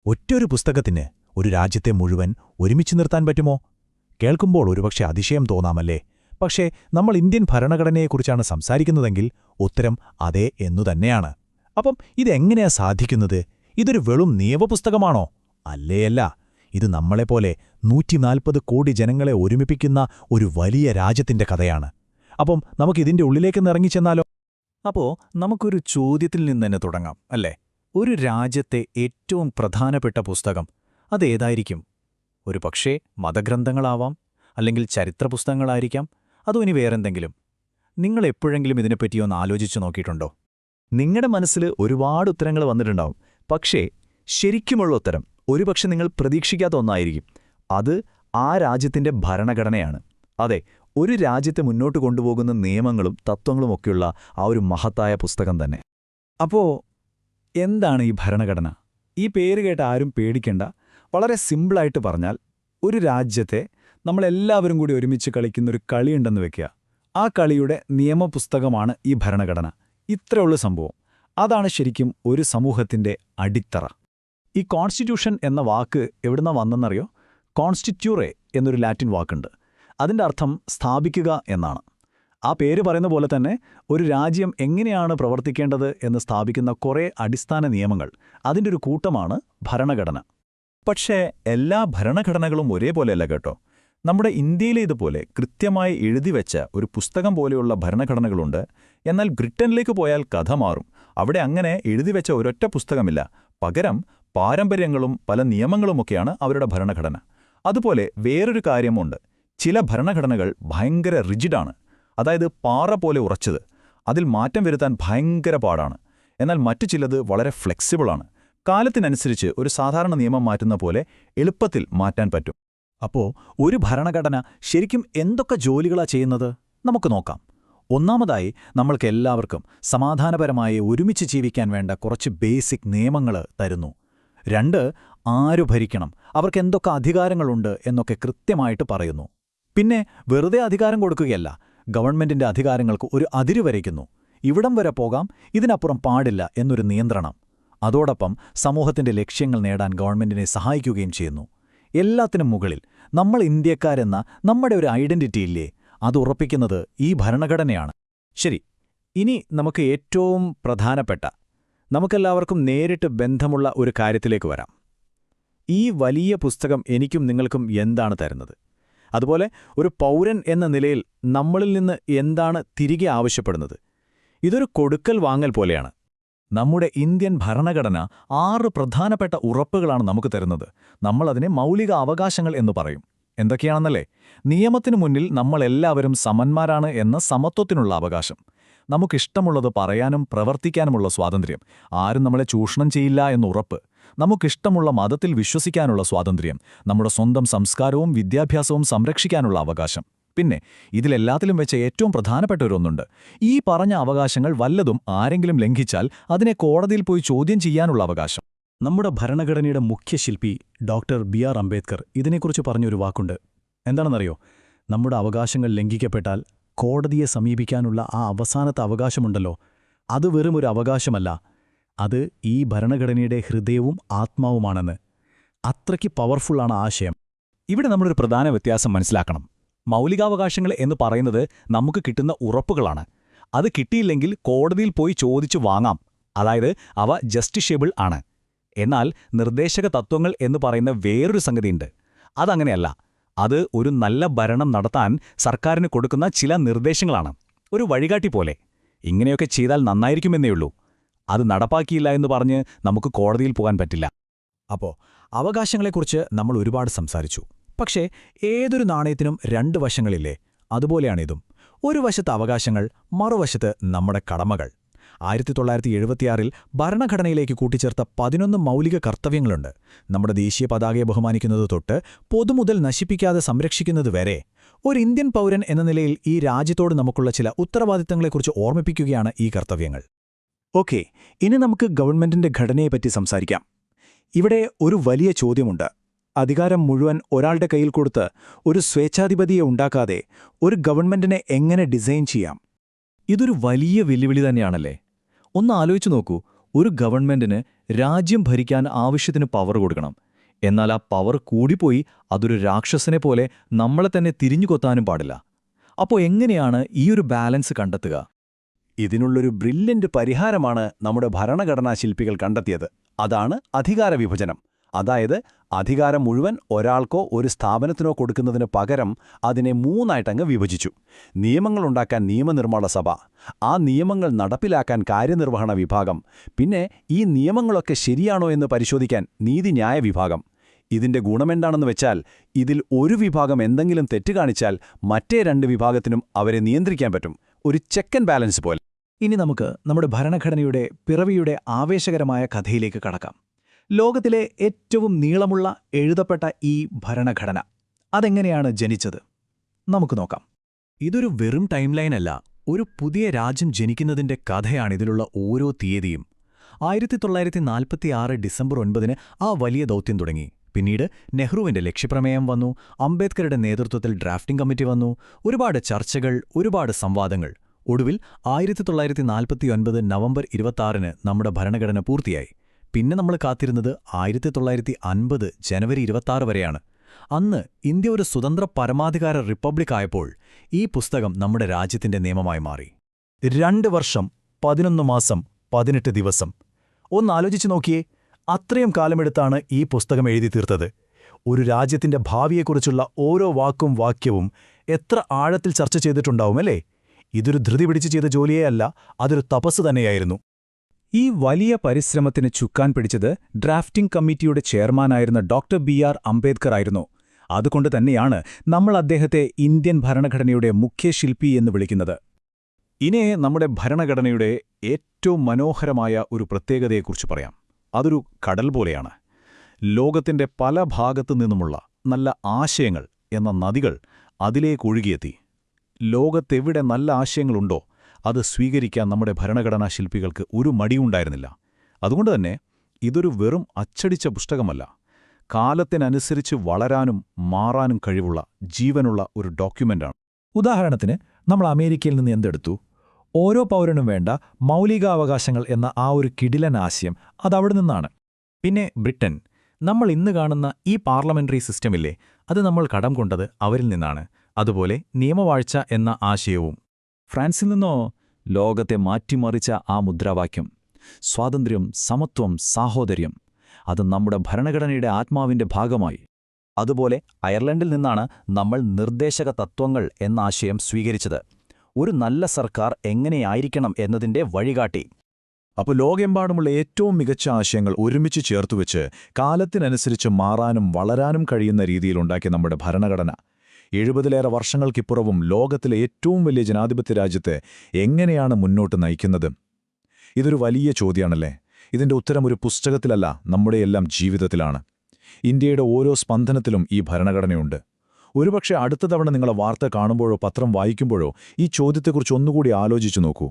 ഒറ്റൊരു പുസ്തകത്തിന് ഒരു രാജ്യത്തെ മുഴുവൻ ഒരുമിച്ച് നിർത്താൻ പറ്റുമോ? കേൾക്കുമ്പോൾ ഒരുപക്ഷെ അതിശയം തോന്നാമല്ലേ? പക്ഷേ നമ്മൾ ഇന്ത്യൻ ഭരണഘടനയെക്കുറിച്ചാണ് സംസാരിക്കുന്നതെങ്കിൽ ഉത്തരം അതെ എന്നുതന്നെയാണ്. അപ്പം ഇതെങ്ങനെയാ സാധിക്കുന്നത്? ഇതൊരു വെറും നിയമപുസ്തകമാണോ? അല്ലേയല്ല. ഇത് നമ്മളെപ്പോലെ 140 കോടി ജനങ്ങളെ ഒരുമിപ്പിക്കുന്ന ഒരു വലിയ രാജ്യത്തിന്റെ കഥയാണ്. അപ്പം നമുക്കിതിന്റെ ഉള്ളിലേക്ക് ഇറങ്ങിച്ചെന്നാലോ? അപ്പോ നമുക്കൊരു ചോദ്യത്തിൽ നിന്ന് തന്നെ തുടങ്ങാം, അല്ലേ? ഒരു രാജ്യത്തെ ഏറ്റവും പ്രധാനപ്പെട്ട പുസ്തകം അതേതായിരിക്കും? ഒരു പക്ഷേ മതഗ്രന്ഥങ്ങളാവാം, അല്ലെങ്കിൽ ചരിത്രപുസ്തകങ്ങളായിരിക്കാം, അതോ ഇനി വേറെന്തെങ്കിലും. നിങ്ങൾ എപ്പോഴെങ്കിലും ഇതിനെപ്പറ്റിയൊന്ന് ആലോചിച്ചു നോക്കിയിട്ടുണ്ടോ? നിങ്ങളുടെ മനസ്സിൽ ഒരുപാട് ഉത്തരങ്ങൾ വന്നിട്ടുണ്ടാവും. പക്ഷേ ശരിക്കുമുള്ള ഉത്തരം ഒരുപക്ഷെ നിങ്ങൾ പ്രതീക്ഷിക്കാത്ത ഒന്നായിരിക്കും. അത് ആ രാജ്യത്തിന്റെ ഭരണഘടനയാണ്. അതെ, ഒരു രാജ്യത്തെ മുന്നോട്ട് കൊണ്ടുപോകുന്ന നിയമങ്ങളും തത്വങ്ങളുമൊക്കെയുള്ള ആ ഒരു മഹത്തായ പുസ്തകം തന്നെ. അപ്പോ എന്താണ് ഈ ഭരണഘടന? ഈ പേര് കേട്ട് ആരും പേടിക്കേണ്ട. വളരെ സിമ്പിളായിട്ട് പറഞ്ഞാൽ, ഒരു രാജ്യത്തെ നമ്മളെല്ലാവരും കൂടി ഒരുമിച്ച് കളിക്കുന്നൊരു കളിയുണ്ടെന്ന് വെക്കുക. ആ കളിയുടെ നിയമപുസ്തകമാണ് ഈ ഭരണഘടന. ഇത്രയുള്ള സംഭവം. അതാണ് ശരിക്കും ഒരു സമൂഹത്തിന്റെ അടിത്തറ. ഈ കോൺസ്റ്റിറ്റ്യൂഷൻ എന്ന വാക്ക് എവിടുന്നാ വന്നെന്നറിയോ? കോൺസ്റ്റിറ്റ്യൂറെ എന്നൊരു ലാറ്റിൻ വാക്കുണ്ട്. അതിൻ്റെ അർത്ഥം സ്ഥാപിക്കുക എന്നാണ്. ആ പേര് പറയുന്ന പോലെ തന്നെ ഒരു രാജ്യം എങ്ങനെയാണ് പ്രവർത്തിക്കേണ്ടത് എന്ന് സ്ഥാപിക്കുന്ന കുറേ അടിസ്ഥാന നിയമങ്ങൾ, അതിൻ്റെ ഒരു കൂട്ടമാണ് ഭരണഘടന. പക്ഷേ എല്ലാ ഭരണഘടനകളും ഒരേപോലെയല്ല കേട്ടോ. നമ്മുടെ ഇന്ത്യയിലെ ഇതുപോലെ കൃത്യമായി എഴുതിവെച്ച ഒരു പുസ്തകം പോലെയുള്ള ഭരണഘടനകളുണ്ട്. എന്നാൽ ബ്രിട്ടനിലേക്ക് പോയാൽ കഥ മാറും. അവിടെ അങ്ങനെ എഴുതിവെച്ച ഒരൊറ്റ പുസ്തകമില്ല. പകരം പാരമ്പര്യങ്ങളും പല നിയമങ്ങളുമൊക്കെയാണ് അവരുടെ ഭരണഘടന. അതുപോലെ വേറൊരു കാര്യമുണ്ട്. ചില ഭരണഘടനകൾ ഭയങ്കര റിജിഡാണ്, അതായത് പാറ പോലെ ഉറച്ചത്. അതിൽ മാറ്റം വരുത്താൻ ഭയങ്കര പാടാണ്. എന്നാൽ മറ്റു ചിലത് വളരെ ഫ്ലെക്സിബിളാണ്. കാലത്തിനനുസരിച്ച് ഒരു സാധാരണ നിയമം മാറ്റുന്ന പോലെ എളുപ്പത്തിൽ മാറ്റാൻ പറ്റും. അപ്പോ ഒരു ഭരണഘടന ശരിക്കും എന്തൊക്കെ ജോലികളാ ചെയ്യുന്നത്? നമുക്ക് നോക്കാം. ഒന്നാമതായി, നമ്മൾക്കെല്ലാവർക്കും സമാധാനപരമായി ഒരുമിച്ച് ജീവിക്കാൻ വേണ്ട കുറച്ച് ബേസിക് നിയമങ്ങൾ തരുന്നു. 2, ആരു ഭരിക്കണം, അവർക്ക് എന്തൊക്കെ അധികാരങ്ങളുണ്ട് എന്നൊക്കെ കൃത്യമായിട്ട് പറയുന്നു. പിന്നെ വെറുതെ അധികാരം കൊടുക്കുകയല്ല, ഗവൺമെന്റിന്റെ അധികാരങ്ങൾക്ക് ഒരു അതിര് വരയ്ക്കുന്നു. ഇവിടം വരെ പോകാം, ഇതിനപ്പുറം പാടില്ല എന്നൊരു നിയന്ത്രണം. അതോടൊപ്പം സമൂഹത്തിന്റെ ലക്ഷ്യങ്ങൾ നേടാൻ ഗവൺമെന്റിനെ സഹായിക്കുകയും ചെയ്യുന്നു. എല്ലാത്തിനും മുകളിൽ നമ്മൾ ഇന്ത്യക്കാരെന്ന നമ്മുടെ ഒരു ഐഡന്റിറ്റി ഇല്ലേ, അത് ഉറപ്പിക്കുന്നത് ഈ ഭരണഘടനയാണ്. ശരി, ഇനി നമുക്ക് ഏറ്റവും പ്രധാനപ്പെട്ട, നമുക്കെല്ലാവർക്കും നേരിട്ട് ബന്ധമുള്ള ഒരു കാര്യത്തിലേക്ക് വരാം. ഈ വലിയ പുസ്തകം എനിക്കും നിങ്ങൾക്കും എന്താണ് തരുന്നത്? അതുപോലെ ഒരു പൗരൻ എന്ന നിലയിൽ നമ്മളിൽ നിന്ന് എന്താണ് തിരികെ ആവശ്യപ്പെടുന്നത്? ഇതൊരു കൊടുക്കൽ വാങ്ങൽ പോലെയാണ്. നമ്മുടെ ഇന്ത്യൻ ഭരണഘടന 6 പ്രധാനപ്പെട്ട ഉറപ്പുകളാണ് നമുക്ക് തരുന്നത്. നമ്മളതിനെ മൗലിക അവകാശങ്ങൾ എന്ന് പറയും. എന്തൊക്കെയാണെന്നല്ലേ? നിയമത്തിനു മുന്നിൽ നമ്മളെല്ലാവരും സമന്മാരാണ് എന്ന സമത്വത്തിനുള്ള അവകാശം, നമുക്കിഷ്ടമുള്ളത് പറയാനും പ്രവർത്തിക്കാനുമുള്ള സ്വാതന്ത്ര്യം, ആരും നമ്മളെ ചൂഷണം ചെയ്യില്ല എന്ന ഉറപ്പ്, നമുക്കിഷ്ടമുള്ള മതത്തിൽ വിശ്വസിക്കാനുള്ള സ്വാതന്ത്ര്യം, നമ്മുടെ സ്വന്തം സംസ്കാരവും വിദ്യാഭ്യാസവും സംരക്ഷിക്കാനുള്ള അവകാശം. പിന്നെ ഇതിലെല്ലാത്തിലും വെച്ച ഏറ്റവും പ്രധാനപ്പെട്ട ഒരൊന്നുണ്ട്. ഈ പറഞ്ഞ അവകാശങ്ങൾ വല്ലതും ആരെങ്കിലും ലംഘിച്ചാൽ അതിനെ കോടതിയിൽ പോയി ചോദ്യം ചെയ്യാനുള്ള അവകാശം. നമ്മുടെ ഭരണഘടനയുടെ മുഖ്യശില്പി ഡോക്ടർ ബി.ആർ. അംബേദ്കർ ഇതിനെക്കുറിച്ച് പറഞ്ഞൊരു വാക്കുണ്ട്. എന്താണെന്നറിയോ? നമ്മുടെ അവകാശങ്ങൾ ലംഘിക്കപ്പെട്ടാൽ കോടതിയെ സമീപിക്കാനുള്ള ആ അവസാനത്തെ അവകാശമുണ്ടല്ലോ, അത് വെറും ഒരു അവകാശമല്ല, അത് ഈ ഭരണഘടനയുടെ ഹൃദയവും ആത്മാവുമാണെന്ന്. അത്രയ്ക്ക് പവർഫുള്ളാണ് ആശയം. ഇവിടെ നമ്മളൊരു പ്രധാന വ്യത്യാസം മനസ്സിലാക്കണം. മൗലികാവകാശങ്ങൾ എന്ന് പറയുന്നത് നമുക്ക് കിട്ടുന്ന ഉറപ്പുകളാണ്. അത് കിട്ടിയില്ലെങ്കിൽ കോടതിയിൽ പോയി ചോദിച്ചു വാങ്ങാം, അതായത് അവ ജസ്റ്റിഷ്യബിൾ ആണ്. എന്നാൽ നിർദ്ദേശക തത്വങ്ങൾ എന്ന് പറയുന്ന വേറൊരു സംഗതിയുണ്ട്. അതങ്ങനെയല്ല. അത് ഒരു നല്ല ഭരണം നടത്താൻ സർക്കാരിന് കൊടുക്കുന്ന ചില നിർദ്ദേശങ്ങളാണ്, ഒരു വഴികാട്ടി പോലെ. ഇങ്ങനെയൊക്കെ ചെയ്താൽ നന്നായിരിക്കുമെന്നേയുള്ളൂ. അത് നടപ്പാക്കിയില്ല എന്ന് പറഞ്ഞ് നമുക്ക് കോടതിയിൽ പോകാൻ പറ്റില്ല. അപ്പോൾ അവകാശങ്ങളെക്കുറിച്ച് നമ്മൾ ഒരുപാട് സംസാരിച്ചു. പക്ഷേ ഏതൊരു നാണയത്തിനും 2 വശങ്ങളില്ലേ? അതുപോലെയാണിതും. ഒരു വശത്ത് അവകാശങ്ങൾ, മറുവശത്ത് നമ്മുടെ കടമകൾ. 1976-ൽ ഭരണഘടനയിലേക്ക് കൂട്ടിച്ചേർത്ത 11 മൗലിക കർത്തവ്യങ്ങളുണ്ട്. നമ്മുടെ ദേശീയ പതാകയെ ബഹുമാനിക്കുന്നത് തൊട്ട് പൊതുമുതൽ നശിപ്പിക്കാതെ സംരക്ഷിക്കുന്നത് വരെ. ഒരു ഇന്ത്യൻ പൗരൻ എന്ന നിലയിൽ ഈ രാജ്യത്തോട് നമുക്കുള്ള ചില ഉത്തരവാദിത്തങ്ങളെക്കുറിച്ച് ഓർമ്മിപ്പിക്കുകയാണ് ഈ കർത്തവ്യങ്ങൾ. ഓക്കെ, ഇനി നമുക്ക് ഗവൺമെന്റിന്റെ ഘടനയെപ്പറ്റി സംസാരിക്കാം. ഇവിടെ ഒരു വലിയ ചോദ്യമുണ്ട്. അധികാരം മുഴുവൻ ഒരാളുടെ കയ്യിൽ കൊടുത്ത് ഒരു സ്വേച്ഛാധിപതിയെ ഉണ്ടാക്കാതെ ഒരു ഗവൺമെന്റിനെ എങ്ങനെ ഡിസൈൻ ചെയ്യാം? ഇതൊരു വലിയ വെല്ലുവിളി തന്നെയാണല്ലേ? ഒന്ന് ആലോചിച്ചു നോക്കൂ. ഒരു ഗവൺമെന്റിന് രാജ്യം ഭരിക്കാൻ ആവശ്യത്തിന് പവർ കൊടുക്കണം. എന്നാൽ ആ പവർ കൂടിപ്പോയി അതൊരു രാക്ഷസനെ പോലെ നമ്മളെ തന്നെ തിരിഞ്ഞുകൊത്താനും പാടില്ല. അപ്പോൾ എങ്ങനെയാണ് ഈ ഒരു ബാലൻസ് കണ്ടെത്തുക? ഇതിനുള്ളൊരു ബ്രില്യന്റ് പരിഹാരമാണ് നമ്മുടെ ഭരണഘടനാ ശില്പികൾ കണ്ടെത്തിയത്. അതാണ് അധികാര വിഭജനം. അതായത് അധികാരം മുഴുവൻ ഒരാൾക്കോ ഒരു സ്ഥാപനത്തിനോ കൊടുക്കുന്നതിന് പകരം അതിനെ മൂന്നായിട്ടങ്ങ് വിഭജിച്ചു. നിയമങ്ങളുണ്ടാക്കാൻ നിയമനിർമ്മാണ സഭ, ആ നിയമങ്ങൾ നടപ്പിലാക്കാൻ കാര്യനിർവഹണ വിഭാഗം, പിന്നെ ഈ നിയമങ്ങളൊക്കെ ശരിയാണോ എന്ന് പരിശോധിക്കാൻ നീതിന്യായ വിഭാഗം. ഇതിന്റെ ഗുണമെന്താണെന്ന് വെച്ചാൽ ഇതിൽ ഒരു വിഭാഗം എന്തെങ്കിലും തെറ്റ് കാണിച്ചാൽ മറ്റേ രണ്ട് വിഭാഗത്തിനും അവരെ നിയന്ത്രിക്കാൻ പറ്റും. ഒരു ചെക്ക് ആൻഡ് ബാലൻസ് പോലെ. ഇനി നമുക്ക് നമ്മുടെ ഭരണഘടനയുടെ പിറവിയുടെ ആവേശകരമായ കഥയിലേക്ക് കടക്കാം. ലോകത്തിലെ ഏറ്റവും നീളമുള്ള എഴുതപ്പെട്ട ഈ ഭരണഘടന അതെങ്ങനെയാണ് ജനിച്ചത്? നമുക്ക് നോക്കാം. ഇതൊരു വെറും ടൈം ലൈനല്ല, ഒരു പുതിയ രാജ്യം ജനിക്കുന്നതിന്റെ കഥയാണിതിലുള്ള ഓരോ തീയതിയും. 1946 ഡിസംബർ 9 ആ വലിയ ദൗത്യം തുടങ്ങി. പിന്നീട് നെഹ്റുവിന്റെ ലക്ഷ്യപ്രമേയം വന്നു, അംബേദ്കറുടെ നേതൃത്വത്തിൽ ഡ്രാഫ്റ്റിംഗ് കമ്മിറ്റി വന്നു, ഒരുപാട് ചർച്ചകൾ, ഒരുപാട് സംവാദങ്ങൾ. ഒടുവിൽ 1949 നവംബർ 26 നമ്മുടെ ഭരണഘടന പൂർത്തിയായി. പിന്നെ നമ്മൾ കാത്തിരുന്നത് 1950 ജനുവരി 26 വരെയാണ്. അന്ന് ഇന്ത്യ ഒരു സ്വതന്ത്ര പരമാധികാര റിപ്പബ്ലിക് ആയപ്പോൾ ഈ പുസ്തകം നമ്മുടെ രാജ്യത്തിന്റെ നിയമമായി മാറി. 2 വർഷം 11 മാസം 18 ദിവസം. ഒന്നാലോചിച്ചു നോക്കിയേ, അത്രയും കാലമെടുത്താണ് ഈ പുസ്തകം എഴുതി തീർത്തത്. ഒരു രാജ്യത്തിന്റെ ഭാവിയെക്കുറിച്ചുള്ള ഓരോ വാക്കും വാക്യവും എത്ര ആഴത്തിൽ ചർച്ച ചെയ്തിട്ടുണ്ടാവുമല്ലേ? ഇതൊരു ധൃതി പിടിച്ച് ചെയ്ത ജോലിയേ അല്ല, അതൊരു തപസ് തന്നെയായിരുന്നു. ഈ വലിയ പരിശ്രമത്തിന് ചുക്കാൻ പിടിച്ചത് ഡ്രാഫ്റ്റിംഗ് കമ്മിറ്റിയുടെ ചെയർമാനായിരുന്ന ഡോക്ടർ BR അംബേദ്കർ ആയിരുന്നു. അതുകൊണ്ട് തന്നെയാണ് നമ്മൾ അദ്ദേഹത്തെ ഇന്ത്യൻ ഭരണഘടനയുടെ മുഖ്യശില്പി എന്ന് വിളിക്കുന്നത്. ഇനി നമ്മുടെ ഭരണഘടനയുടെ ഏറ്റവും മനോഹരമായ ഒരു പ്രത്യേകതയെക്കുറിച്ച് പറയാം. അതൊരു കടൽ പോലെയാണ്. ലോകത്തിന്റെ പല ഭാഗത്തു നിന്നുമുള്ള നല്ല ആശയങ്ങൾ എന്ന നദികൾ അതിലേക്കൊഴുകിയെത്തി. ലോകത്തെവിടെ നല്ല ആശയങ്ങളുണ്ടോ അത് സ്വീകരിക്കാൻ നമ്മുടെ ഭരണഘടനാ ശില്പികൾക്ക് ഒരു മടിയുണ്ടായിരുന്നില്ല. അതുകൊണ്ട് തന്നെ ഇതൊരു വെറും അച്ചടിച്ച പുസ്തകമല്ല, കാലത്തിനനുസരിച്ച് വളരാനും മാറാനും കഴിവുള്ള ജീവനുള്ള ഒരു ഡോക്യുമെന്റാണ്. ഉദാഹരണത്തിന് നമ്മൾ അമേരിക്കയിൽ നിന്ന് എന്തെടുത്തു? ഓരോ പൗരനും വേണ്ട മൗലികാവകാശങ്ങൾ എന്ന ആ ഒരു കിടിലൻ ആശയം അതവിടെ നിന്നാണ്. പിന്നെ ബ്രിട്ടൻ, നമ്മൾ ഇന്ന് കാണുന്ന ഈ പാർലമെന്ററി സിസ്റ്റമില്ലേ, അത് നമ്മൾ കടം കൊണ്ടത് അവരിൽ നിന്നാണ്. അതുപോലെ നിയമവാഴ്ച എന്ന ആശയവും. ഫ്രാൻസിൽ നിന്നോ ലോകത്തെ മാറ്റിമറിച്ച ആ മുദ്രാവാക്യം, സ്വാതന്ത്ര്യം, സമത്വം, സാഹോദര്യം, അത് നമ്മുടെ ഭരണഘടനയുടെ ആത്മാവിന്റെ ഭാഗമായി. അതുപോലെ അയർലൻഡിൽ നിന്നാണ് നമ്മൾ നിർദ്ദേശക തത്വങ്ങൾ എന്ന ആശയം സ്വീകരിച്ചത്, ഒരു നല്ല സർക്കാർ എങ്ങനെയായിരിക്കണം എന്നതിന്റെ വഴികാട്ടി. അപ്പോൾ ലോകമെമ്പാടുമുള്ള ഏറ്റവും മികച്ച ആശയങ്ങൾ ഒരുമിച്ച് ചേർത്തുവെച്ച് കാലത്തിനനുസരിച്ച് മാറാനും വളരാനും കഴിയുന്ന രീതിയിലുണ്ടാക്കിയ നമ്മുടെ ഭരണഘടന 70ലേറെ വർഷങ്ങൾക്കിപ്പുറവും ലോകത്തിലെ ഏറ്റവും വലിയ ജനാധിപത്യ രാജ്യത്തെ എങ്ങനെയാണ് മുന്നോട്ട് നയിക്കുന്നത്? ഇതൊരു വലിയ ചോദ്യമാണല്ലേ. ഇതിന്റെ ഉത്തരം ഒരു പുസ്തകത്തിലല്ല, നമ്മുടെയെല്ലാം ജീവിതത്തിലാണ്. ഇന്ത്യയുടെ ഓരോ സ്പന്ദനത്തിലും ഈ ഭരണഘടനയുണ്ട്. ഒരുപക്ഷെ അടുത്ത തവണ നിങ്ങളെ വാർത്ത കാണുമ്പോഴോ പത്രം വായിക്കുമ്പോഴോ ഈ ചോദ്യത്തെക്കുറിച്ച് ഒന്നുകൂടി ആലോചിച്ചു നോക്കൂ.